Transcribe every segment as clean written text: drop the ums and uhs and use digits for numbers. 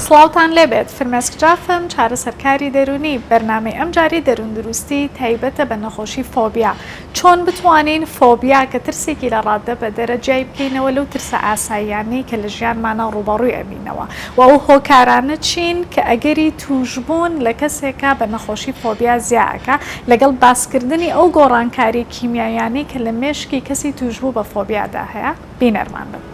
سڵاوتان لێبێت فرمێسکجافم چارەسەرکاری دەرونی بەرنامەی ئەم جاری دەروندروستی تایبەتە بە نەخۆشی فۆبیا چۆن بتوانین فۆبیا کە ترسێکی لە ڕادە بە دەرەجای بکەینەوە لەو ترسە ئاساییانەی کە لە ژیانمانە ڕوبەڕووی ئەبینەوە و ئەو هۆکارانە چین کە ئەگەری توشبوون لە کەسێکە بە نەخۆشی فۆبیا زیاکە لەگەڵ باسکردنی ئەو گۆڕانکاری کیمیایانەی کە لە مێشکی کەسی توشبوو بە فۆبیادا هەیە بینەرمان بن.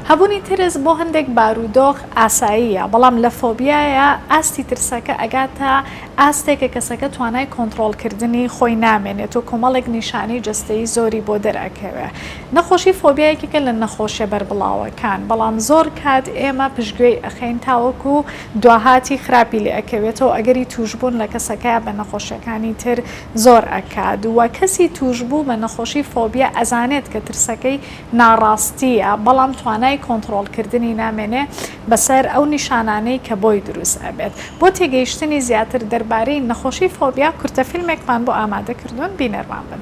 هەبوونی ترس بۆ هەندێک بارودۆخ ئاساییە بەڵام لە فۆبیایە ئاستی ترسەکە ئەگاتە ئاستێکە کەسەکە توانای کۆنتڕۆڵکردنی خۆی نامێنێت و کۆمەڵێک نیشانەی جەستەیی زۆری بۆ دەرەکەوێ. نەخۆشی فۆبیایەکێکە لە نەخۆشیە بەربڵاوەکان بەڵام زۆر کات ئێمە پشتگوێی ئەخەین تاوەکو دواهاتی خراپی لێ ئەکەوێتەوە ئەگەری توشبوون لە کەسەکەیە بە نەخۆشیەکانی تر زۆر ئەکات وە کەسی توشبوو بە نەخۆشی فۆبیا ئەزانێت کە ترسەکەی ناڕاستیە بەڵام توانای کۆنتڕۆڵکردنی نامێنێ بەسەر ئەو نیشانانەی کە بۆی دروست ئەبێت. بۆ تێگەیشتنی زیاتر دەربارەی نەخۆشی فۆبیا کورتە فیلمێکمان بۆ ئامادە کردوون بینەرمان بن.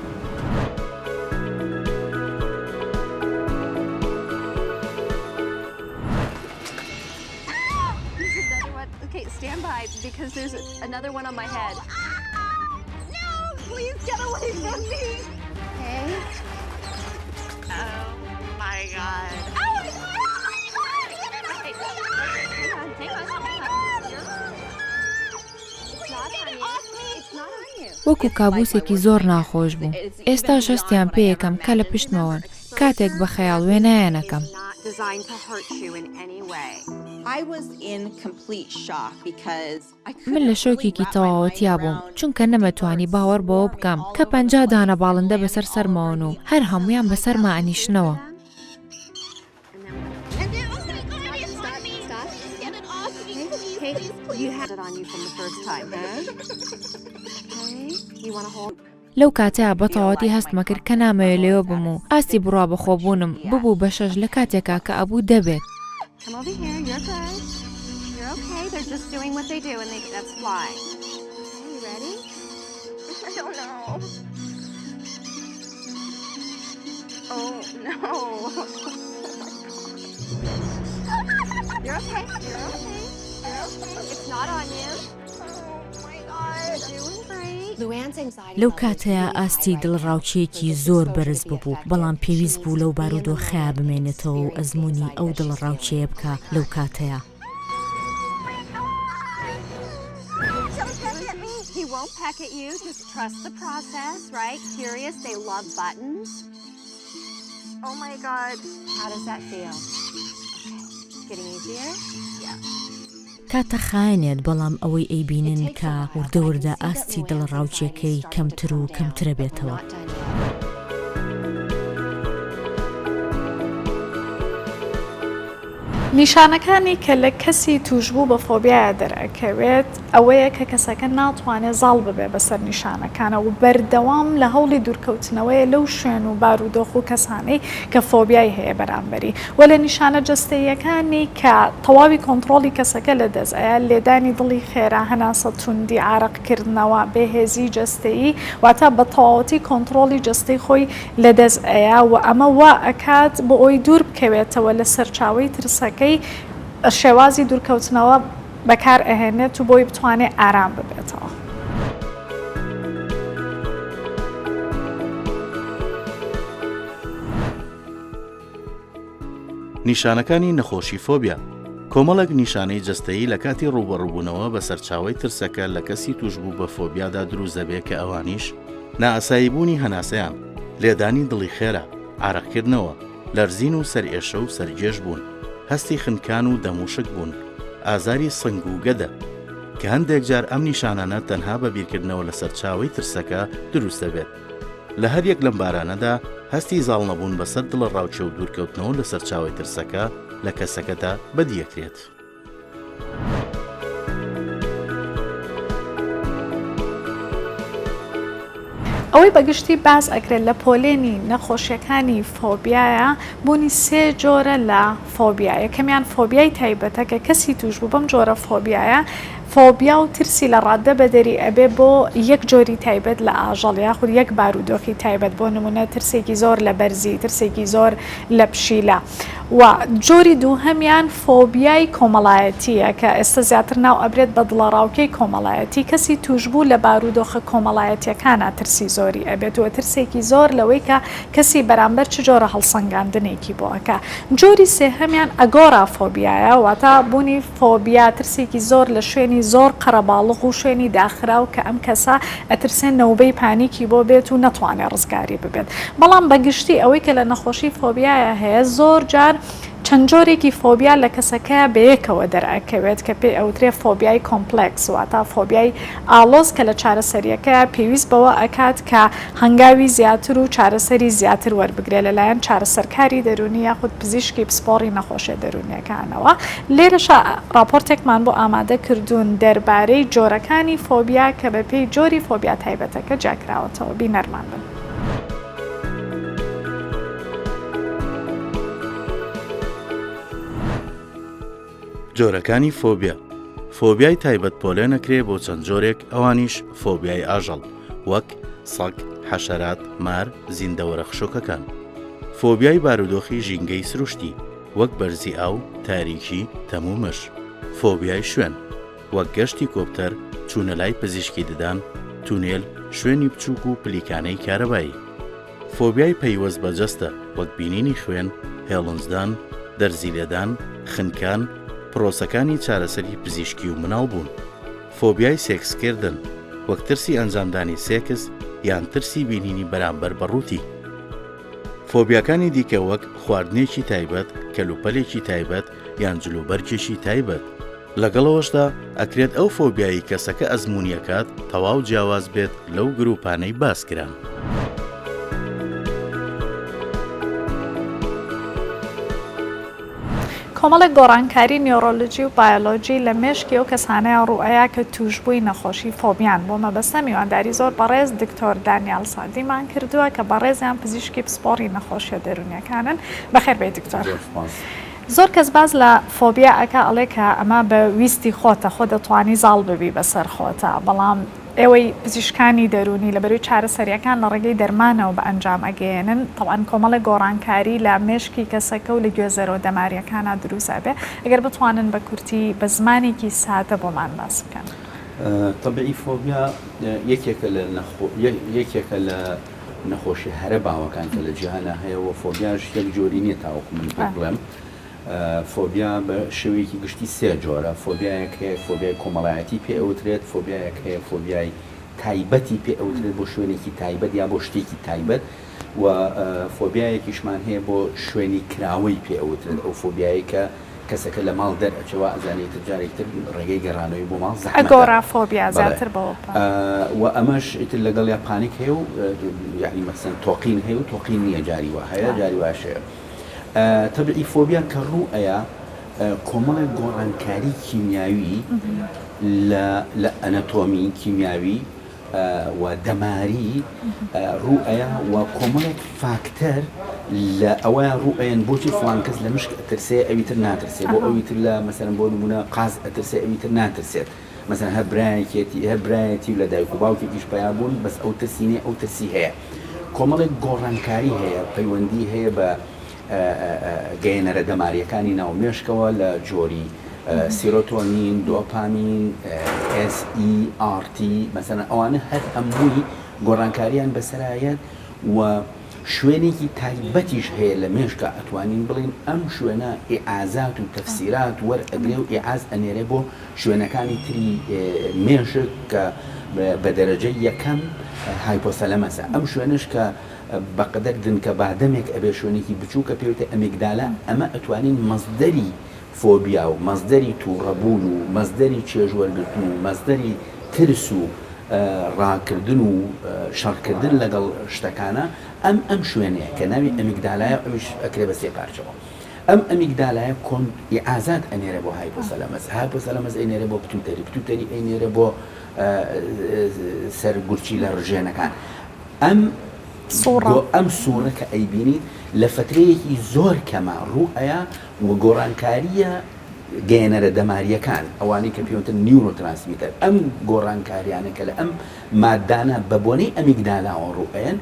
Okay, stand by because there's another one on my head. No, please get away from me. Okay. Oh my god. Oh my god. Okay, hang on. It's not on you. وەکو کابوسێکی زۆر ناخۆش بوو. ئێستا شەستیان پێ یەکەم کە لە پشتمەوەن کاتێک بە خەیاڵ وێنایەنەکەم. من لە شۆکێکی تەواوەتیا بووم چونکە نەمەتوانی باوەڕ بەوە بکەم کە 50 دانە باڵندە بەسەر سەرمەوەن و هەر هەمویان بەسەرما ئەنیشنەوە. لەو کاتەیە بەتەواوەتی هەستمە کرد کە نامەوێت لێوە بم و ئاستی بڕوا بەخۆبوونم ببوو بە شەش لە کاتێکا کە ئەبوو دەبێت. لەو کاتەیە ئاستی دڵڕاوچەیەکی زۆر بەرز ببوو بەڵام پێویست بوو لەو بارودۆخەیە بمێنێتەوە و ئەزمموی ئەو دڵڕاوچەیە بکە لەو کاتەیە. کاتە خاینێت بەڵام ئەوەی ئەیبینن کە وردەوردە ئاستی دڵڕاوچەکەی کەمتر و کەمترە بێتەوە. نیشانەکانی کە لە کەسی توشبوو بە فۆبیایە دەرەکەوێت ئەوەیە کە کەسەکە ناتوانێت زاڵ ببێ بەسەر نیشانەکانە و بەردەوام لە هەوڵی دوورکەوتنەوەیە لەو شوێن و بارودۆخ و کەسانەی کە فۆبیای هەیە بەرامبەری و لە نیشانە جەستەییەکانی کە تەواوی کۆنتڕۆڵی کەسەکە لە دەستەیە لێدانی دڵی خێرا هەناسە توندی عارەقکردنەوە بێهێزی جەستەیی واتە بە تەواوەتی کۆنتڕۆڵی جەستەی خۆی لە دەستەیە و ئەمە وا ئەکات بۆ ئەوی دوور بکەوێتەوە لە سەرچاوەی ترسەکە شێوازی دوورکەوتنەوە بەکار ئەهێنێت و بۆی بتوانێت ئارام ببێتەوە. نیشانەکانی نەخۆشی فۆبیا کۆمەڵێک نیشانەی جەستەیی لە کاتی ڕوبەڕووبوونەوە بە سەرچاوەی ترسەکە لە کەسی توشبوو بە فۆبیادا دروست دەبێت کە ئەوانیش نائاساییبوونی هەناسەیان، لێدانی دڵی خێرا، عارەقکردنەوە، لەرزین و سەرئێشە و سەرجێش بوون، هەستی خنکان و دەموشک بوون، ئازاری سنگ و گەدە کە هەندێک جار ئەم نیشانانە تەنها بە بیرکردنەوە لە سەرچاوەی ترسەکە دروست دەبێت. لە هەر یەک لەم بارانەدا هەستی زاڵ نەبوون بەسەر دڵە ڕاوچە و دوورکەوتنەوە لە سەرچاوەی ترسەکە لە کەسەکەدا بەدیەکرێت. ئەوەی بەگشتی باز ئەکرێت لە پۆلێنی نەخۆشیەکانی فۆبیایە بوونی سێ جۆرە لە فۆبیایە. کەمیان فۆبیای تایبەتە کە کەسی توش بوو بەم جۆرە فۆبیایە فۆبیا و ترسی لە ڕاددە بەدەری ئەبێ بۆ یەک جۆری تایبەت لە ئاژەڵ یاخود یەک بارودۆخی تایبەت بۆ نمونە ترسێکی زۆر لە بەرزی ترسێکی زۆر لە پشیلە و جۆری دووهەمیان فۆبیای کۆمەڵایەتیە کە ئێستا زیاتر ناو ئەبرێت بە دڵەڕاوکەی کۆمەڵایەتی کەسی توشبوو لە بارودۆخە کۆمەڵایەتیەکانە ترسی زۆری ئەبێت و ترسێکی زۆر لەوەی کە کەسی بەرامبەر چ جۆرە هەڵسەنگاندنێکی بۆەکە جۆری سێهەمیان ئەگۆرا فۆبیایە واتە بوونی فۆبیا ترسێکی زۆر لە شوێنی زۆر قەرەباڵغ و شوێنی داخراو کە ئەم کەسە ئەترسێن نەوبەی پانیکی بۆ بێت و نەتوانێت ڕزگاری ببێت بەڵام بەگشتی ئەوەی کە لە نەخۆشی فۆبیایە هەیە زۆر جار چەند جۆرێکی فۆبیا لە کەسەکە بەیەکەوە دەرئەکەوێت کە پێی ئەوترێ فۆبیای کۆمپلکس واتە فۆبیای ئالۆز کە لە چارەسەریەکە پێویست بەوە ئەکات کە هەنگاوی زیاتر و چارەسەری زیاتر وەربگرێ لەلایەن چارەسەرکاری دەرونی یاخود پزیشکی پسپۆڕی نەخۆشیە دەرونیەکانەوە لێرەش راپۆرتێکمان بۆ ئامادە کردوون دەربارەی جۆرەکانی فۆبیا کە بەپێی جۆری فۆبیا تایبەتەکە جاکراوەتەوە بینەرمان بن. جۆرەکانی فۆبیا فۆبیای تایبەت پۆلێ نەکرێ بۆ چەند جۆرێک ئەوانیش فۆبیای ئاژەڵ وەک سەگ، حەشەرات، مار، زیندەوەرە خشۆکەکان فۆبیای بارودۆخی ژینگەی سروشتی وەک بەرزی ئاو، تاریکی، تەموو مش فۆبیای شوێن وەک گەشتی کۆپتەر، چوونە لای پزیشکی ددان، تونێل، شوێنی بچووک و پلیکانەی کارەبایی فۆبیای پەیوەست بە جەستە وەک بینینی خوێن، هێڵنجدان، دەرزیلێدان، خنکان پرۆسەکانی چارەسەری پزیشکی و مناڵ بوون فۆبیای سێکسکردن وەک ترسی ئەنجامدانی سێکس یان ترسی بینینی بەرامبەر بەڕووتی فۆبیاکانی دیکە وەک خواردنێکی تایبەت کەلوپەلێکی تایبەت یان جلوبەرگێکی تایبەت لەگەڵەوەشدا ئەکرێت ئەو فۆبیایی کەسەکە ئەزمونیەکات تەواو جیاواز بێت لەو گروپانەی باسکران کۆمەڵێک گۆڕانکاری نیۆڕۆلۆجی و بایۆلۆجی لە مێشکی ئەو کەسانەیە ڕوئەیە کە توشبووی نەخۆشی فۆبیان بۆ مەبەستە میوانداری زۆر بەڕێز دکتۆر دانیال سادیمان کردووە کە بەڕێزیان پزیشکی پسپۆڕی نەخۆشیە دەرونیەکانن بەخێر بێ دکتۆر زۆر کەس باز لە فۆبیا ئەکا ئەڵێ کە ئەمە بە ویستی خۆتە خۆ دەتوانی زاڵ ببی بەسەر خۆتە بەڵام ئێوەی پزیشکانی دەرونی لە بەروی چارەسەریەکان لە ڕێگەی دەرمانەوە بە ئەنجام ئەگەێنن تەوان کۆمەڵی گۆڕانکاری لە مێشکی کەسەکە و لە گوێزەرەوە دەماریەکانە دروستە بێ ئەگەر بتوانن بە کورتی بە زمانێکی سادە بۆمان باس بکەن. طبعی فۆبیا یەکێکە لە نەخۆشی هەرە باوەکان کە لە جیهانە هەیە و فۆبیاش یەک جۆری نییە تاوەکو من بڵێم فۆبیا بە شێوەیەکی گشتی سێ جۆرە فۆبیایەک هەیە فۆبیای کۆمەڵایەتی پێ ئەوترێت فۆبیایەک هەیە فۆبیای تایبەتی پێ ئەوترێت بۆ شوێنێکی تایبەت یا بۆ شتێکی تایبەت و فۆبیایەکیشمان هەیە بۆ شوێنی کراوەی پێ ئەوترێت ئەو فۆبیایی کە کەسەکە لە ماڵ دەرئەچەوە ئەزانێتتر جارێکتر ڕێگەی گەڕانەوەی بۆ ماڵ ئەگۆڕا فۆبیا زیاتر بەوە و ئەمەش ئیتر لەگەڵ یا پانیک هەیە و یعنی مەسەن تۆقین هەیە و تۆقین نییە جاری وا هەیە جاری واشەیە طبعی فۆبیا کە ڕوئەیە کۆمەڵێک گۆڕانکاری کیمیاوی لە ئەنەتۆمی کیمیاوی و دەماری ڕوئەیە و کۆمەڵێک فاکتەر لە ئەوەیان ڕوئەیەن بۆچی فڵان کەس لە مشک ئەترسێ ئەویتر ناترسێ بۆ ئەویتر لە مەسەرەن بۆ نمونە قاز ئەترسێ ئەویتر ناترسێت مەسەن هەبرایەتی و لە دایک و باوکێکیش پیا بوون بەس ئەو ترسینێ ئەو ترسی هەیە کۆمەڵێک گۆڕانکاری هەیە پەیوەندی هەیە بە گەیەنەرە دەماریەکانی ناومێشکەوە لە جۆری سیرۆتۆنین، دۆپامین، SERT مەسەلەن ئەوانە هەر هەمووی گۆڕانکاریان بەسەرایەت و شوێنێکی تایبەتیش هەیە لە مێشکە ئەتوانین بڵین ئەم شوێنە ئیعازات و تەفسیرات وەرئەگرێ و ئیعاز ئەنێرێ بۆ شوێنەکانی تری مێشک کە بە دەرەجەی یەکەم هایپۆسەلەمەسە ئەم شوێنش کە بەقدر دنکە بادەمێک ئەبێ شوێنێکی بچووکە پێوتە ئەمیگدالە ئەمە ئەتوانین مەزدەری فۆبیا و مەزدەری تووڕەبوون و مەزدەری چێژوەرگرتن و مەزدەری ترس و ڕاکردن و شەڕکردن لەگەڵ شتەکانە ئەم شوێنەیە کە ناوی ئەمیگدالایە ئەوش ئەکرێ بە سێ پارچەوە ئەم ئەمیگدالایە ئیعازات ئەنێرە بۆ هایپۆسەلەمەس هایپۆسەلەمەس ئەنێرە بۆ پتوتەری ئەنێرە بۆ سەرگورچی لە ڕژێنەکان ئەم سوورە کە ئەیبینیت لە فترەیەکی زۆر کەمە ڕوئەیە و گۆڕانکاریە گەێنەرە دەماریەکان ئەوانەی کە پێوتن نیورۆترانسمیتەر ئەم گۆڕانکاریانە کە لە ئەم مادانە بە بۆنەی ئەمیگدالاوە ڕوئێن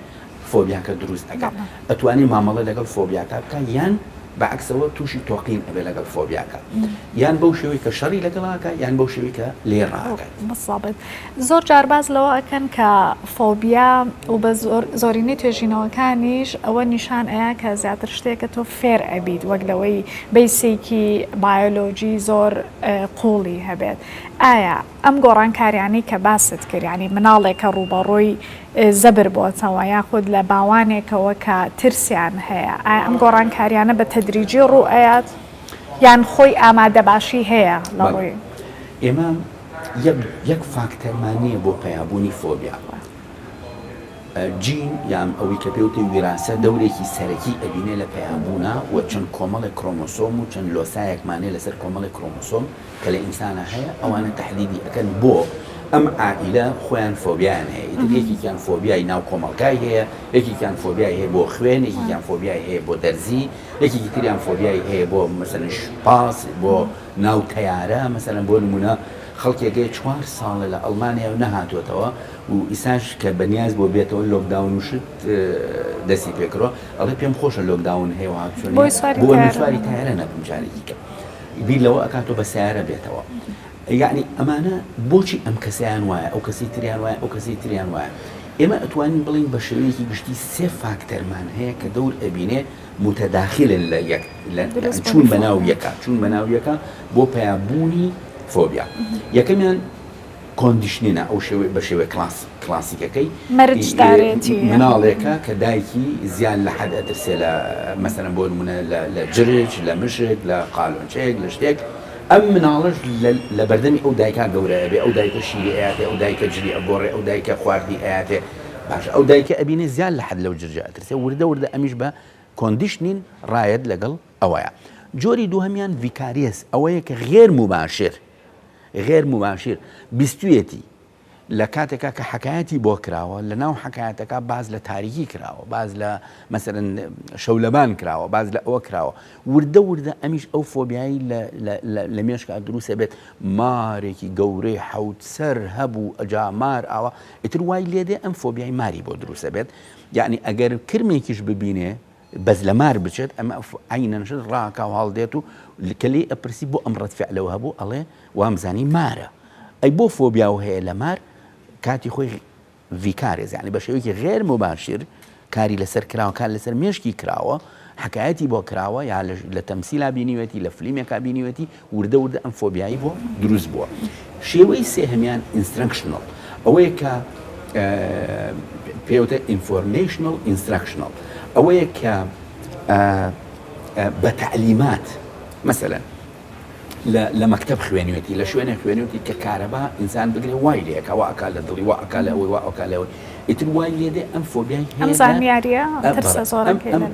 فۆبیاکە دروست ئەکات ئەتوانێت مامەڵە لەگەڵ فۆبیاکە بکە یان بەعکسەوە تووشی تۆقین ئەبێ لەگەڵ فۆبیاکە یان بەو شێوەی کە شەڕی لەگەڵاکە یان بەو شێوەی کە لێڕاکات. بەسابێت زۆر جارباز لەوە ئەکەن کە فۆبیا و بە زۆرینەی توێژینەوەکانیش ئەوە نیشان ئەیە کە زیاتر شتێکە تۆ فێر ئەبیت وەک لەوەی بیسێکی بایۆلۆجی زۆر قوڵی هەبێت. ئایا ئەم گۆڕانکاریانی کە باست کرد ینی مناڵێکە ڕوبەڕۆی زەبر بۆتەوە یاخود لە باوانێکەوە کە ترسیان هەیە ئایا ئەم گۆڕانکاریانە بە تەدریجی ڕوئەیەت یان خۆی ئامادە باشی هەیە لە ڕووی ئێمە یەک فاکتەرمانیە بۆ پەیابوونی فۆبیا جین یان ئەوەی کە پێوتە ویراسە دەورێکی سەرەکی ئەبینێ لە پەیابوونا و چەند کۆمەڵی کرۆمۆسۆم و چەند لۆسایەکمانێ لەسەر کۆمەڵی کرۆمۆسۆم کە لە ئینسانە هەیە ئەوانە تەحلیلی ئەەکەن بۆ ئەم عائیلە خۆیان فۆبیان هەیە یەکێکیان فۆبیای ناو کۆمەڵگای هەیە یەکێکیان فۆبیای هەیە بۆ خوێن یەکێکیان فۆبیای هەیە بۆ دەرزی یەکێکی تریان فۆبیای هەیە بۆ مەسەلەن شپاس بۆ ناو تەیارە مەسەلەن بۆ نمونە خەڵکێکەکەی 4 ساڵە لە ئەڵمانیا و نەهاتوێتەوە و ئیساش کە بەنیاز بۆ بێتەوە لۆکداون وشت دەستی پێکڕۆ ئەڵێ پێم خۆشە لۆکداون هەیە هاتوێن بۆ سواری تایارە نەبم جارێکی کە بیر لەوە ئەکاتۆ بە سیارە بێتەوە یعنی ئەمانە بۆچی ئەم کەسیان وایە ئەو کەسی تریان وایە ئەو کەسی تریان وایە ئێمە ئەتوانین بڵین بە شێوەیەکی گشتی 3 فاکتەرمان هەیە کە دەور ئەبینێ متەداخلن لە یەک چوون بەناو یەکە چوون بەناو یەکە بۆ پەیابوونی فۆبیا یەکەمیان کۆندیشنینە ئەو بە شێوەیە کلاسیکەکەی مناڵێکە کە دایکی زیان لە حەد ئەترسێ لە مەسەلەن بۆ نمونە لە جرج لە مشک لە قالۆنچەیەک لە شتێک ئەم مناڵش لە بەردەمی ئەو دایکا گەورە ئەبێ ئەو دایکە شیری ئااتێ ئەو دایکە جلی ئەگۆڕێ ئەو دایکە خواردی ئااتێ باش ئەو دایکە ئەبینێ زیان لە حەد لەو جرجە ئەترسێ وردە ئەمیش بە کۆندیشنین ڕایەت لەگەڵ ئەوەیە. جۆری دووهەمیان ڤیکاریەس ئەوەیە کە غێر مباشر بیستویەتی لە کاتێکا کە حەکایەتی بۆ کراوە لە ناو حەکایەتەکە باز لە تاریکی کراوە باز لە مەسەرەن شەولەبان کراوە باز لە ئەوە کراوە وردە ئەمیش ئەو فۆبیایی لە مێشکە دروستە بێت مارێکی گەورەی حەوت سەر هەبوو ئەجامار ئاوە ئیتر وای لێدێ ئەم فۆبیای ماری بۆ دروستە بێت یعنی ئەگەر کرمێکیش ببینێ بەس لە مار بچێت ئەمە عینەنشت ڕاکە و هەڵدێت و کە لێ ئەپرسی بۆ ئەم ڕەتفعلەوە هەبوو ئەڵێ وامزانی مارە ئەی بۆ فۆبیا و هەیە لە مار کاتی خۆی ڤیکارێز یعنی بە شێوەیەکی غێر مباشر کاری لەسەر کراوە کار لەسەر مێشکی کراوە حەکایەتی بۆ کراوە یا لە تەمسیلا بینیوێتی لە فلیمێکا بینیوێتی وردە ئەم فۆبیایی بۆ دروست بووە. شێوەی سێهەمیان ئینسترەکشنەڵ ئەوەیە کە پێوتە ئینفۆرمێشنەڵ ئینسترەکشنەڵ ئەوەیە کە بە تعلیمات مەسەلەن لە مەکتەب خوێنوێتی لە شوێنە خوێنوێتی کە کارەبا ئینسان بگرێ وای لێکە وا ئەکا لە دڵی وا ئەکا لە ئەوەی وا ئەکا لەوەی ئیتر وای لێدێ ئەم فۆبیای ئەم زانیاریە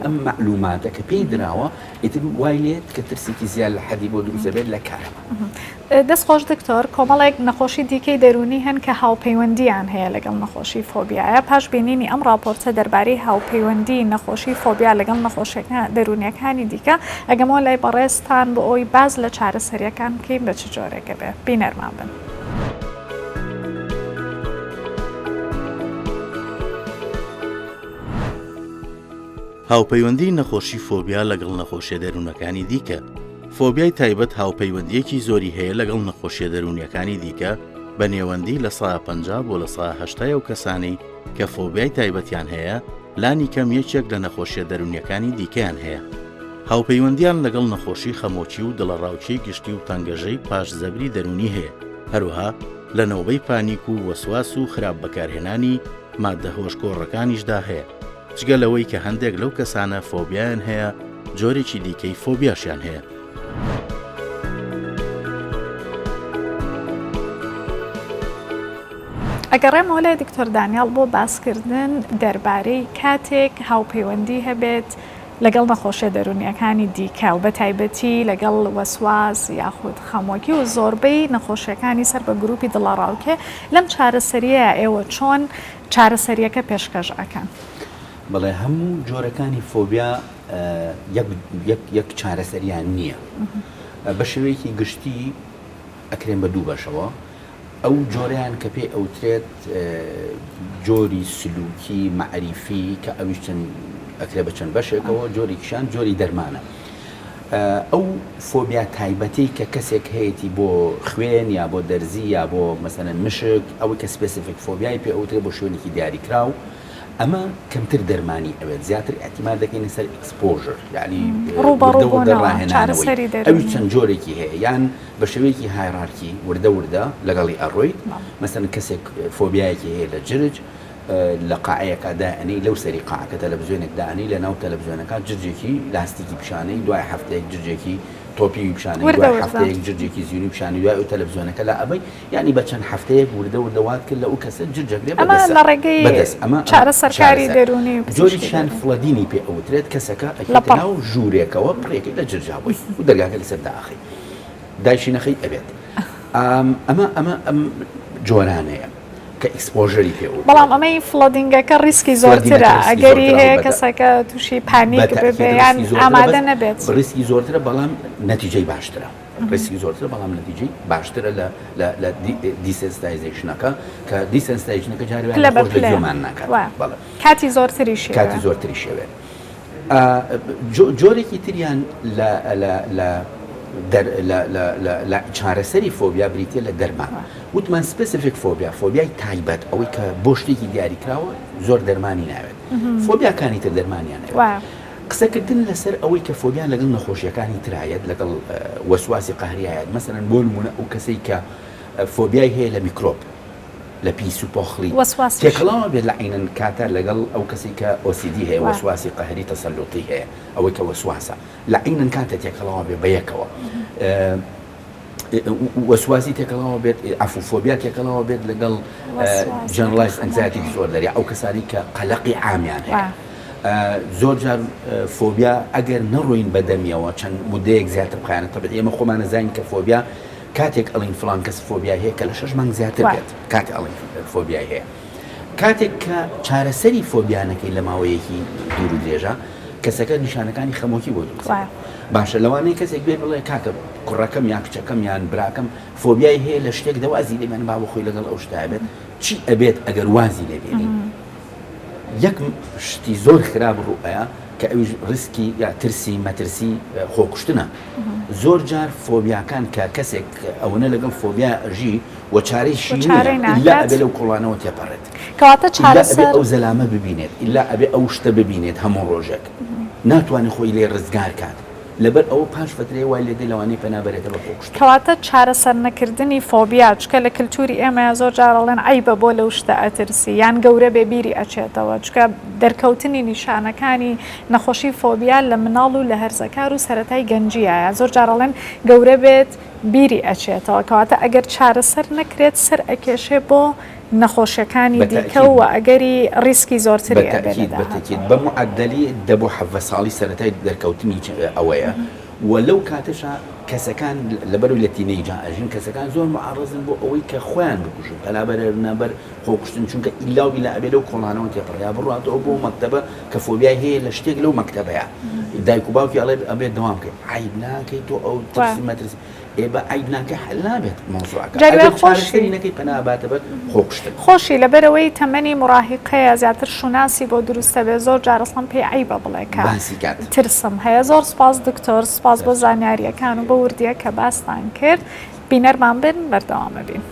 ئەم معلوماتە کە پێی دراوە ئیتر وای لێت کە ترسێکی زیاد لە حەدی بۆ دروستە بێت لە کارەبا. دەستخۆش دکتۆر کۆمەڵێک نەخۆشی دیکەی دەرونی هەن کە هاوپەیوەندیان هەیە لەگەڵ نەخۆشی فۆبیایە پاش بینینی ئەم راپۆرتە دەربارەی هاوپەیوەندی نەخۆشی فۆبیا لەگەڵ نەخۆشیەکان دەرونیەکانی دیکە ئەگەمەوە لای بەڕێستان بۆ ئەوی باز لە چارەسەریەکان بکەین بە چ جۆرێکە بێ بینەرمان بن. هاوپەیوەندی نەخۆشی فۆبیا لەگەڵ نەخۆشیە دەروونەکانی دیکە فۆبیای تایبەت هاوپەیوەندیەکی زۆری هەیە لەگەڵ نەخۆشیە دەرونیەکانی دیکە بە نێوەندی لە 150 بۆ لە 180 و کەسانی کە فۆبیای تایبەتیان هەیە لانی کەم یەکێک لە نەخۆشیە دەرونیەکانی دیکەیان هەیە. هاوپەیوەندیان لەگەڵ نەخۆشی خەمۆکی و دڵەڕاوچی گشتی و تەنگەژەی پاش زەبری دەرونی هەیە هەروەها لە نەوبەی پانیک و وەسواس و خراپ بەکارهێنانی مادە هۆشگۆڕەکانیشدا هەیە جگە لەوەی کە هەندێک لەو کەسانە فۆبیایان هەیە جۆرێکی دیکەی فۆبیاشیان هەیە. ئەگەڕێمەوە لای دکتۆر دانیال بۆ باسکردن دەربارەی کاتێک هاوپەیوەندی هەبێت لەگەڵ نەخۆشیە دەرونیەکانی دیکە و بە تایبەتی لەگەڵ وەسواس یاخود خەمۆکی و زۆربەی نەخۆشیەکانی سەر بە گروپی دڵەڕاوکێ لەم چارەسەریە ئێوە چۆن چارەسەریەکە پێشکەش ئەکەن؟ بەڵێ هەموو جۆرەکانی فۆبیا یەک چارەسەریان نییە بە شێوەیەکی گشتی ئەکرێن بە دوو بەشەوە ئەو جۆریان کە پێی ئەوترێت جۆری سلوکی معریفی کە ئەویش چەند ئەکرێ بە چەند بەشێکەوە جۆریکیشان جۆری دەرمانە ئەو فۆبیا تایبەتی کە کەسێک هەیەی بۆ خوێن یا بۆ دەرزی یا بۆ مەسەلەن مشک ئەوەی کە سپێسیفیک فۆبیای پێ ئەوترێت بۆ شوێنێکی دیاریکراو ئەمە کەمتر دەرمانی ئەوێت زیاتر احتیمال دەکەین سەر ئەکسپۆژر یعنی ڕوبەڕووبوونەوەی ئەوی چەند جۆرێکی هەیە یان بە شێوەیەکی هایرارکی وردە لەگەڵی ئەڕۆیت مەسەلەن کەسێک فۆبیایەکی هەیە لە جرج لە قاعەیەکە دائنی لەو سەری قاعەکە تەلەڤیزیۆنێک دائنی لە ناو تەلەڤیزیۆنەکە جرجێکی لاستیکی پیشانەی دوای هەفتەیەک جرجێکی تۆپی پیشانەی دوای هەفتەیەک جرجێکی زیونی پیشانی دوای ئەو تەلەڤیزیۆنەکە لا ئەبەی یعنی بە چەند هەفتەیەک وردەوات کرد لە ئەو کەسە جرجێک لێ ئەمە لە ڕێگەی چارەسەرکاری دەرونی جۆریشان فڵەدینی پێ ئەوترێت کەسەکە ئەکێتە ناو ژوورێکەوە پڕێکی لە جرجابووی و دەرگاکە لەسەر داخی دایشینەخەی ئەبێت ئەم جۆرانەیە کە ئەکسپۆژەری پێ بەڵام ئەمەی فڵۆدینگەکە ریسکی زۆرترە ئەگەری هەیە کەسەکە تووشی پانیک ببێیان ئامادە نەبێت ریسکی زۆرترە بەڵام نەتیجەی باشترە ریسکی زۆرترە بەڵام نەتیجەی باشترە لە دیسنسایزیشنەکە کە دیسنسایزیشنەکە جاری لەمان ناکات کاتی زۆرتریش کاتی زۆرتری شێوێت جۆرێکی تریان لە چارەسەری فۆبیا بریتە لە دەرمان وتمان سپسیفیک فۆبیای تایبەت ئەوەی کە بۆ شتێکی دیاریکراوە زۆر دەرمانی ناوێت فۆبیاکانی تر دەرمانیان قسەکردن لەسەر ئەوەی کە فۆبیان لەگەڵ نەخۆشیەکانی ترایەت لەگەڵ وەسواسی قەهریایەت مەسەلەن بۆ نمونە ئەو کەسەی کە فۆبیای هەیە لە میکرۆب لە پیس و پۆخلی تێکەڵاوە بێت لە عینەن کاتە لەگەڵ ئەو کەسی کە OCD هەیە وەسواسی قەهری تەسەلڵوتی هەیە ئەوەی کە وەسواسە لە عینەن کاتە تێکەڵاوە بێ بە یەکەوە وەسواسی تێکەڵاوە بێت ئەفوفۆبیا تێکەڵاوە بێت لەگەڵ جەنرەلایز ئەنگزایتی دیسۆردەر ئەو کەسانی کە قەلەقی عامیان هەیە زۆر جار فۆبیا ئەگەر نەڕۆین بەدەمیەوە چەند مودەیەک زیاتر بخایەنە تەبێت ئێمە خۆمان نەزانین کە فۆبیا کاتێک ئەڵین فلان کەس فۆبیای هەیە کە لە 6 مانگ زیاتر بێت کاتێک ئەڵین فۆبیای هەیە کاتێک کە چارەسەری فۆبیانەکەی لە ماوەیەکی دوور و درێژە کەسەکە نیشانەکانی خەمۆکی بۆ دروست باشە لەوانەیە کەسێک بێ بڵێ کاکە کوڕەکەم یان کچەکەم یان براکەم فۆبیای هەیە لە شتێک دەوازی لێبێن با بۆ خۆی لەگەڵ ئەو شتای بێت چی ئەبێت ئەگەر وازی لێبێنی یەک شتی زۆر خراپ ڕوئەیە کە ئەویش ڕسکی یا ترسی مەترسی خۆکوشتنە زۆر جار فۆبیاکان کە کەسێک ئەوەنە لەگەڵ فۆبیا ئەژی و چارەیشی ئیلا ئەبێ لەو کوڵانەوە تێپەڕێت کەواتە چارەسەر ئەو زەلامە ببینێت ئیلا ئەبێ ئەو شتە ببینێت هەموو ڕۆژێک ناتوانێت خۆی لێ ڕزگار کات لەبەر ئەوە پاش فترێ وای لێدەی لەوانەی پەنابەرێتە بە خۆکوشت کەواتە چارەسەر نەکردنی فۆبیا چکە لە کللتوری ئێمە زۆر جارەڵێن عیبە بۆ لەو شتە ئەترسی یان گەورە بێبیری ئەچێتەوە چکە دەرکەوتنی نیشانەکانی نەخۆشی فۆبیا لە مناڵ و لە هەرزەکار و سەرەتای گەنجیایە زۆر جارەڵێن گەورە بێت بیری ئەچێتەوە کەواتە ئەگەر چارەسەر نەکرێت سەر ئەکێشێ بۆ نەخۆشیەکانی دیکە و ئەگەری ریسکی زۆرتری بەتەکیت بە معدلی دەبوو 7 ساڵی سەرەتای دەرکەوتنی ئەوەیە و لەو کاتەشە کەسەکان لەبەر و لە تینەیجا ئەژین کەسەکان زۆر معارەزن بۆ ئەوەی کە خۆیان بکوژن پەلابەرنەبەر خۆکوشتن چونکە ئیلاوی لە ئەبێ لەو کۆڵانەوە تێپڕیا بڕاتەوە بۆ مەکتەبە کە فۆبیای هەیە لە شتێک لەو مەکتەبەیە دایک و باوکی ئەڵێ ئەبێت دەوام بکەیت عیب ناکەیت تۆ ئەو ترسی مەترسی ئێبە عیب ناکە حەل نابێت مۆزوعەکە چارەسەرینەکەی پەناباتە بە خۆکوشتن خۆشی لەبەرەوەی تەمەنی مڕاهقەیە زیاتر شوناسی بۆ دروستە بێ زۆر جارەسڵم پێی عیبە بڵێ ترسم هەیە زۆر سپاس دکتۆر سپاس بۆ زانیاریەکان و بە وردیە کە باستان کرد بینەرمان بن بەردەوامە بین.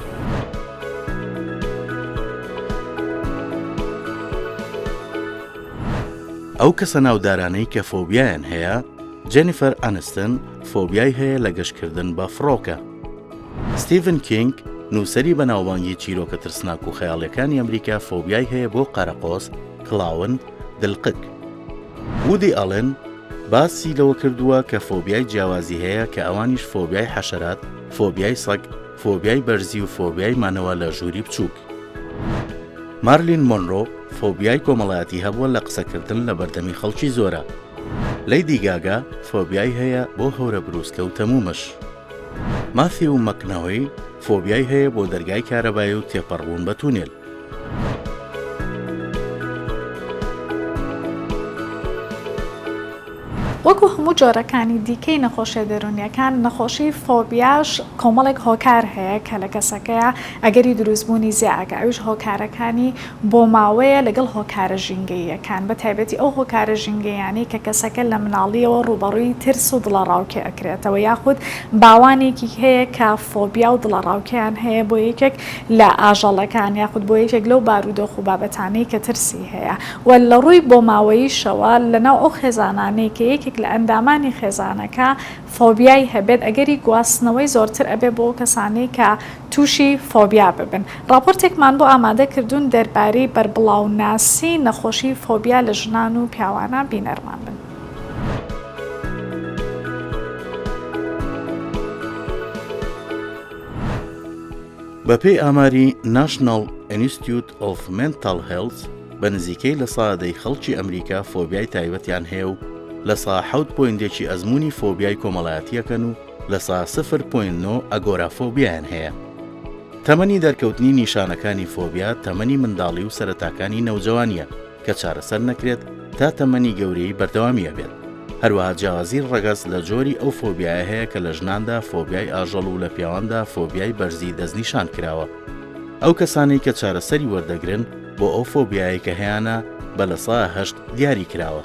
ئەو کەسە ناودارانەی کە فۆبیایان هەیە جێنیفەر ئەنستن فۆبیای هەیە لە گەشتکردن بە فڕۆکە. ستیڤن کینگ نووسەری بەناوبانگی چیرۆکە ترسناک و خەیاڵیەکانی ئەمریکا فۆبیای هەیە بۆ قەرەقۆس، کڵاون، دڵقک. وودی ئەڵن باسی لەوە کردووە کە فۆبیای جیاوازی هەیە کە ئەوانیش فۆبیای حەشەرات، فۆبیای سەگ، فۆبیای بەرزی و فۆبیای مانەوە لە ژووری بچووک. مارلین مۆنرۆ فۆبیای کۆمەڵایەتی هەبووە لە قسەکردن لە بەردەمی خەڵکی زۆرە. لەیدی گاگا فۆبیای هەیە بۆ هەورە بروسکە و تەمومش. ماثیو مەکنەوەی فۆبیای هەیە بۆ دەرگای کارەبایی و تێپەڕبوون بە تونێل. وەکو هەموو جۆرەکانی دیکەی نەخۆشیە دەرونیەکان نەخۆشی فۆبیاش کۆمەڵێک هۆکار هەیە کە لە کەسەکەیە ئەگەری دروستبوونی زیاگە ئەوش هۆکارەکانی بۆ ماوەیە لەگەڵ هۆکارە ژینگەییەکان بە تایبەتی ئەو هۆکارە ژینگەیانی کە کەسەکە لە مناڵیەوە ڕوبەڕووی ترس و دڵەڕاوکێ ئەکرێتەوە یاخود باوانێکی هەیە کە فۆبیا و دڵەڕاوکیان هەیە بۆ یەکێک لە ئاژەڵەکان یاخود بۆ یەکێک لەو بارودۆخ و بابەتانەی کە ترسی هەیە و لە ڕووی بۆ ماوەییشەوە لەناو ئەو خێزانانەی کە یەکێک لە ئەندامانی خێزانەکە فۆبیای هەبێت ئەگەری گواستنەوەی زۆرتر ئەبێ بۆ کەسانەی کە تووشی فۆبیا ببن. راپۆرتێکمان بۆ ئامادە کردوون دەربارەی بەربڵاوناسی نەخۆشی فۆبیا لە ژنان و پیاوانە بینەرمان بن. بەپێی ئاماری National Institute of Mental Health بە نزیکەی لە سادەی خەڵکی ئەمریکا فۆبیای تایبەتیان هەیە و لە سا 7.1 ئەزمموی فۆبیای کۆمەڵایەتیەکەن و لە سا 0.9 ئەگۆرافۆبیایان هەیە. تەمەنی دەرکەوتنی نیشانەکانی فۆبیا تەمەنی منداڵی و سەرەتاکانی نەوجەوانیە کە چارەسەر نەکرێت تا تەمەنی گەورەی بەردەوامیە بێت. هەروەها جیاوازی ڕەگەز لە جۆری ئەو فۆبیایە هەیە کە لە ژناندا فۆبیای ئاژەڵ و لە پیاواندا فۆبیای بەرزی دەستنیشان کراوە. ئەو کەسانەی کە چارەسەری وەردەگرن بۆ ئەو فۆبیایی کە هەیەە بە لە سا 8 دیاری کراوە.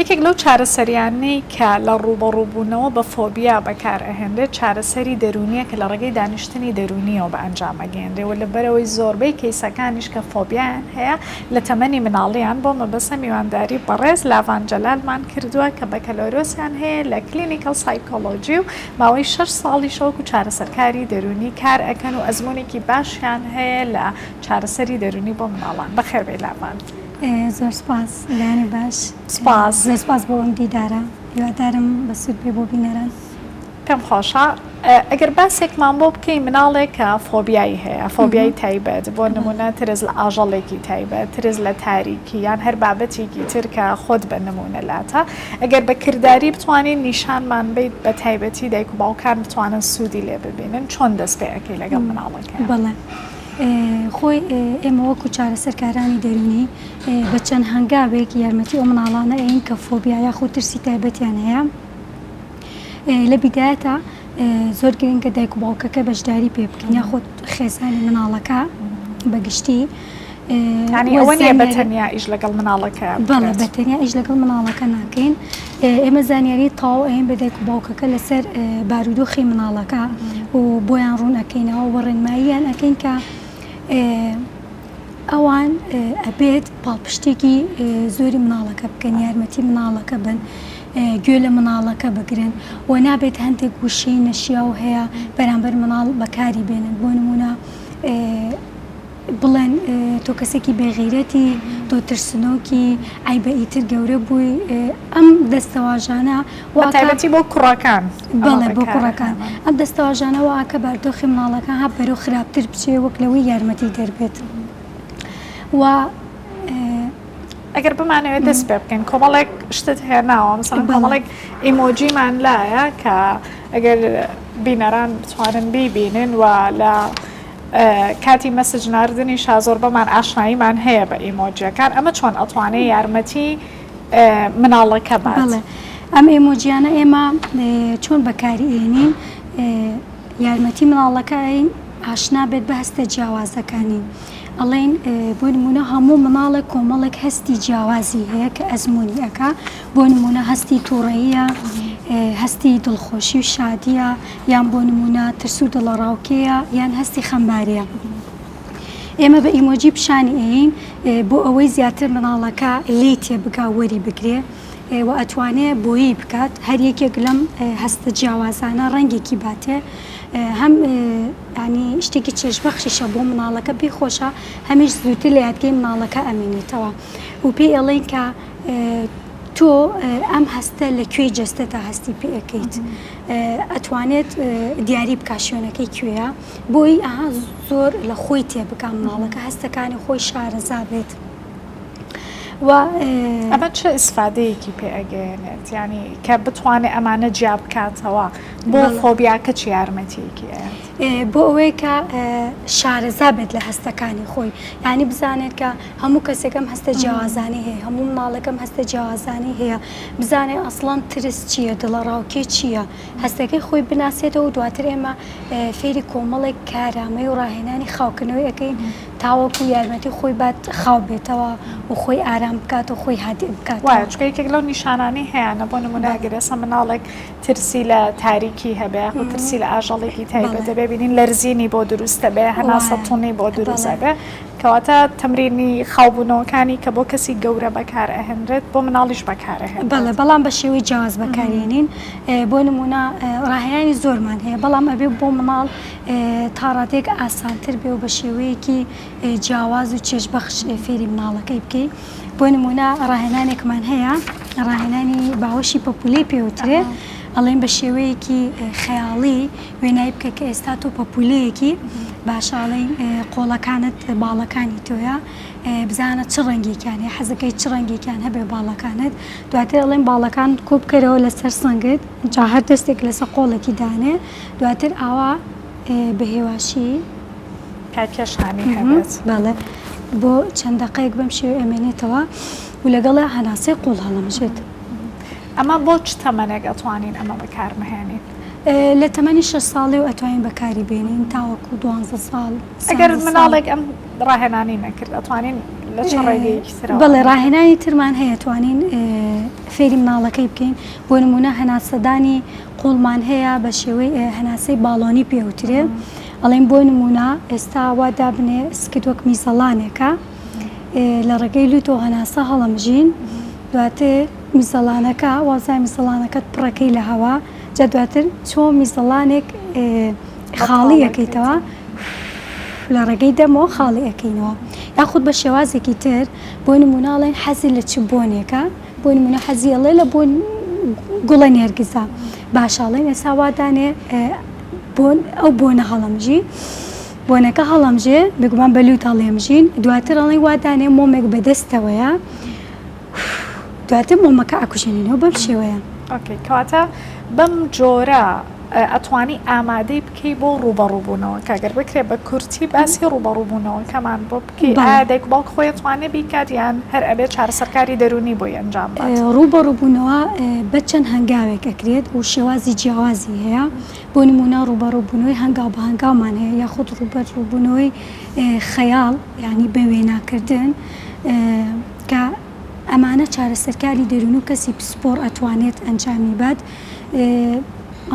یەکێک لەو چارەسەریانەی کە لە ڕوبەڕووبوونەوە بە فۆبیا بەکار ئەهێنرێت چارەسەری دەرونیە کە لە ڕێگەی دانیشتنی دەرونیەوە بە ئەنجامەگەێنرێەوە لەبەرەوەی زۆربەی کەیسەکانیش کە فۆبیایان هەیە لە تەمەنی مناڵیان بۆ مەبەستە میوانداری بەڕێز لاڤانجەلالمان کردووە کە بەکەلۆرۆسیان هەیە لە کلینیکەل سایکۆلۆجی و ماوەی 6 ساڵی شەوک و چارەسەرکاری دەرونی کار ئەکەن و ئەزمونێکی باشیان هەیە لە چارەسەری دەرونی بۆ مناڵان. بەخێربێ لاڤان. زۆر سپاس لایانی باش سپاس سپاس بۆ ئەم دیدارە هیوادارم بە سوود بێ بۆ بینەران. پێم خۆشە ئەگەر باسێکمان بۆ بکەین مناڵێک کە فۆبیایی هەیە فۆبیای تایبەت بۆ نمونە ترس لە ئاژەڵێکی تایبەت ترس لە تاریکی یان هەر بابەتێکی تر کە خۆت بە نمونە لاتە ئەگەر بە کردداری بتوانین نیشانمان بیت بە تایبەتی دایک و باوکان بتوانن سوودی لێ ببینن چۆن دەست پێ ئەەکەی لەگەڵ مناڵەکە. بەڵێ خۆی ئێمە وەکو چارەسەرکارانی دەرونی بە چەند هەنگاوێک یارمەتی ئەو مناڵانە ئەین کە فۆبیا یاخود ترسی تایبەتیان هەیە لە بیدایەتە زۆر گرنگە دایک و باوکەکە بەشداری پێ بکەن یاخود خێزانی مناڵەکە بەگشتی ئەوە نیە بەتەنیا ئیش لەگەڵ مناڵەکە. بەڵێ بەتەنیا ئیش لەگەڵ مناڵەکە ناکەین. ئێمە زانیاری تاو ئەین بە دایک و باوکەکە لەسەر بارودۆخی مناڵەکە و بۆیان ڕوون ئەەکەینەوە و ڕێنماییان ئەەکەین کە ئەوان ئەبێت پاڵپشتێکی زۆری مناڵەکە بکەن یارمەتی مناڵەکە بن گوێ لە مناڵەکە بگرن و نابێت هەندێک گوشەی نەشیاو هەیە بەرامبەر مناڵ بەکاری بێنن بۆ نمونە بڵێن تۆ کەسێکی بێغیرەتی تۆ ترسنۆکی ئایبە ئیتر گەورە بووی ئەم دەستەواژانە تایبەتی بۆ کوڕەکان. بەڵێ بۆ کوڕەکان ئەم دەستەواژانەوە ئاکە باردۆخی مناڵەکان هە بەرەو خراپتر بچێ وەک لەوەی یارمەتی دەربێت و ئەگەر بمانەوێت دەست پێ بکەین کۆمەڵێک شتت هێناوە مثلا کۆمەڵێک ئیمۆجیمان لایە کە ئەگەر بینەران بتوانن بیبینن و لە کاتی مەسج ناردنی شازۆر بەمان ئاشناییمان هەیە بە ئیمۆجیەکان ئەمە چۆن ئەتوانێت یارمەتی مناڵەکە بات. ئەم ئیمۆجیانە ئێمە چۆن بەکاری ئێنین یارمەتی مناڵەکەین ئاشنا بێت بە هەستە جیاوازەکانی ئەڵێن بۆ نمونە هەموو مناڵێک کۆمەڵێک هەستی جیاوازی هەیە کە ئەزمموی ئەکا بۆ نمونە هەستی تووڕەیە هەستی دڵخۆشی و شادیە یان بۆ نمونە ترس و دڵەڕاوکەیە یان هەستی خەمباریە. ئێمە بە ئیمۆجی پیشانی ئەین بۆ ئەوەی زیاتر مناڵەکە لێ تێبگا وەری بگرێ و ئەتوانێت بۆیی بکات هەر یەکێک لەم هەستە جیاوازانە ڕەنگێکی باتێ هەم ینی شتێکی چێژبەخشیشە بۆ مناڵەکە پێخۆشە هەمیش زووتر لە یادگەی مناڵەکە ئەمێنیتەوە و پێی ئەڵێن کە تۆ ئەم هەستە لەکوێ جەستە تا هەستی پێ ئەەکەیت ئەتوانێت دیاری بکە شوێنەکەی کوێیە بۆی ئەها زۆر لە خۆی تێبکە مناڵەکە هەستەکانی خۆی شارەزا بێت ئەمە چه ئیسفادەیەکی پێ ئەگەێنێت ینی کە بتوانێت ئەمانە جیاب بکاتەوە بۆ فۆبیاکە چ یارمەتیەکی بۆ ئەوەی کە شارەزا بێت لە هەستەکانی خۆی ینی بزانێت کە هەموو کەسێکم هەستە جیاوازانی هەیە هەموو ماڵەکەم هەستە جیاوازانی هەیە بزانێت ئەسڵان ترس چییە دڵەڕاوکێ چییە هەستەکەی خۆی بناسێتەوە و دواتر ئێمە فێری کۆمەڵێک کارامەی و ڕاهێنانی خاوکردنەوەی ئەەکەین تاوەکو یارمەتی خۆی بات خاو بێتەوە و خۆی ئارام بکات و خۆی هادی بکات وایەکێک لەو نیشانانی هەیەە بۆ نموناگرێسە مناڵێک ترسی لە تاریکی هەبێ و ترسی لە ئاژەڵێکی تایبەت دەبێ بینین لەرزینی بۆ دروستە بێ هەناسە تونی بۆ دروستە بێ کەواتە تەمرینی خاوبوونەوەکانی کە بۆ کەسی گەورە بەکار ئەهێنرێت بۆ مناڵیش بەکارەهێن بەڵێ بەڵام بە شێوەی جیاواز بەکارێنین بۆ نمونە ڕاهێنانی زۆرمان هەیە بەڵام ئەبێ بۆ مناڵ تاڕاتێک ئاسانتر بێ و بە شێوەیەکی جیاواز و چێژبەخش فێری مناڵەکەی بکەیت بۆ نمونە ڕاهێنانێکمان هەیە ڕاهێنانی باوەشی پەپولەی پێوترێ ئەڵێن بە شێوەیەکی خەیاڵی وێنایی بکە کە ئێستا تۆ پەپولەیەکی باشاڵی قۆڵەکانت باڵەکانی تۆیە بزانە چ ڕەنگێکیانێ حەزەکەی چ ڕەنگێکیان هەبێ باڵەکانت دواتر ئەڵێن باڵەکان کۆ بکەرەوە لەسەر سنگت جا هەر دەستێک لەسەر قۆڵێکی دانێ دواتر ئاوا بە هێواشی کاکێشانی هەبێت بەڵێ بۆ چەند دقەیەک بەم شێوە ئەمێنێتەوە و لەگەڵ هەناسەی قوڵ هەڵەمژێت ئەمە بۆ چ تەمەنێک ئەتوانین ئەمە بەکارمەهێنین لە تەمەنی 6 ساڵی و ئەتوانین بەکاری بێنین تاوەکو 12 ساڵ ئەگەر مناڵێک ئەم ڕاهێنانی نەکرد ئەتوانین لە چ ڕێگەیەکی ترەوە بەڵێ ڕاهێنانی ترمان هەیە توانین فێری مناڵەکەی بکەین بۆ نمونە هەناسەدانی قوڵمان هەیە بە شێوەی هەناسەی باڵۆنی پێوترێ ئەڵێن بۆ نمونە ئێستا وا دابنێ سکت وەک میزەڵانێکە لە ڕێگەی لوتۆ هەناسە هەڵەمژین دواتر میزەڵانەکە وازای میزەڵانەکەت پڕەکەی لە هەوا جا دواتر چۆ میزەڵانێک خاڵی ئەەکەیتەوە لە ڕێگەی دەمەوە خاڵی ئەەکەینەوە یاخود بە شێوازێکی تر بۆ نموناڵێن حەزی لە چ بۆنێکە بۆ نمونە حەزیڵێ لە بۆ گوڵە نێرگزە باشاڵێن ئێستا وادانێ ئەو بۆنە هەڵەمژی بۆنەکە هەڵەمژێ بگومان بەلووت هەڵێمژین دواتر ئەڵێن وادانێ مۆمێک بەدەستەوەیە دواتر مۆمەکە ئاکوژێنینەوە بەم شێوەیە ئۆکەی کەواتە بەم جۆرە ئەتوانی ئامادەی بکەی بۆ ڕوبەڕووبوونەوە کەگەر بکرێ بە کورتی باسی ڕوبەڕووبوونەوە کەمان بۆ بکەی ئادێک باوک خۆی توانێ بیکات یان هەر ئەبێت چارەسەرکاری دەرونی بۆ ئەنجام بات ڕوبەڕووبوونەوە بە چەند هەنگاوێک ئەکرێت و شێوازی جیاوازی هەیە بۆ نمونە ڕوبەڕووبوونەوەی هەنگاو بە هەنگاومان هەیە یاخود ڕوبەڕووبوونەوەی خەیاڵ ینی بە وێناکردن کە ئەمانە چارەسەرکاری دەرون و کەسی پسپۆر ئەتوانێت ئەنجامی بات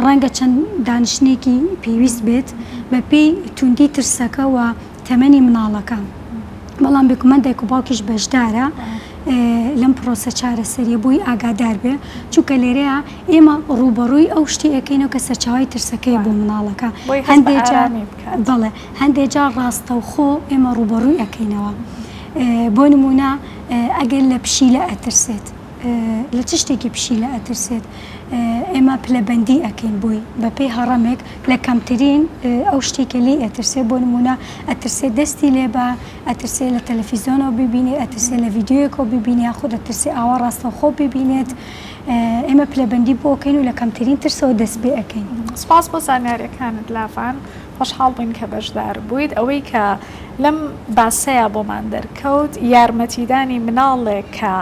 ڕەنگە چەند دانیشتێکی پێویست بێت بە پێی توندی ترسەکە و تەمەنی مناڵەکە بەڵام بکومەندێک و باوکیش بەشدارە لەم پرۆسە چارەسەریە بۆی ئاگادار بێ چونکە لێرەیە ئێمە ڕوبەڕووی ئەو شتی ئەەکەینەوە کە سەرچاوی ترسەکەی بۆ مناڵەکە بەڵێ هەندێک جار ڕاستەوخۆ ئێمە ڕوبەڕووی ئەەکەینەوە بۆ نمونە ئەگەر لە پشیلە ئەترسێت لە چ شتێکی پشیلە ئەترسێت ئێمە پلەبەندی ئەەکەین بووی بە پێی هەڕەمێک لە کەمترین ئەو شتێکە لی ئەترسێت بۆ نمونە ئەترسێت دەستی لێبە ئەترسێت لە تەلەڤیزیۆنەوە ببینێت ئەترسێت لە ڤیددیۆیەکەوە ببینێ یاخود ئەترسێت ئاوا ڕاستەوخۆ ببینێت ئێمە پلەبەندی بۆ ئەەکەین و لە کەمترین ترسەوە دەست پێ ئەەکەین سپاس بۆ زانیاریەکانت لافان خۆشحاڵ بووین کە بەشدار بوویت ئەوەی کە لەم باسەیە بۆمان دەرکەوت یارمەتیدانی مناڵێک کە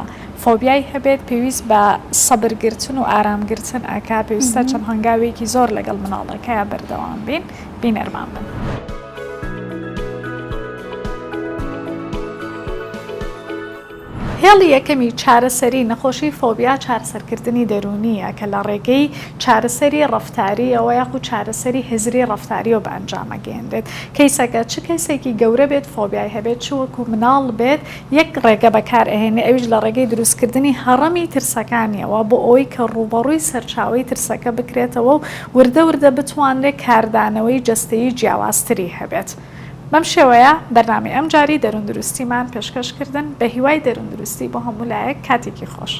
فۆبیای هەبێت پێویست بە سەبرگرتن و ئارامگرتن ئاکا پێویستە چەند هەنگاوێکی زۆر لەگەڵ مناڵەکەیە بەردەوام بین بینەرمان بن. هێڵی یەکەمی چارەسەری نەخۆشی فۆبیا چارەسەرکردنی دەرونیە کە لە ڕێگەی چارەسەری ڕەفتاریەوە یاخود چارەسەری هزری ڕەفتاریەوە بە ئەنجامەگەێنرێت کەیسەکە چ کەسێکی گەورە بێت فۆبیای هەبێت چ وەکو مناڵ بێت یەک ڕێگە بەکار ئەهێنێ ئەویش لە ڕێگەی دروستکردنی هەڕەمی ترسەکانیەوە بۆ ئەوەی کە ڕوبەڕووی سەرچاوی ترسەکە بکرێتەوە و وردە وردە بتوانرێت کاردانەوەی جەستەیی جیاوازتری هەبێت. بەم شێوەیە بەرنامەی ئەم جاری دەروندروستیمان پێشکەشکردن بە هیوای دەروندروستی بۆ هەموو لایەک کاتێکی خۆش.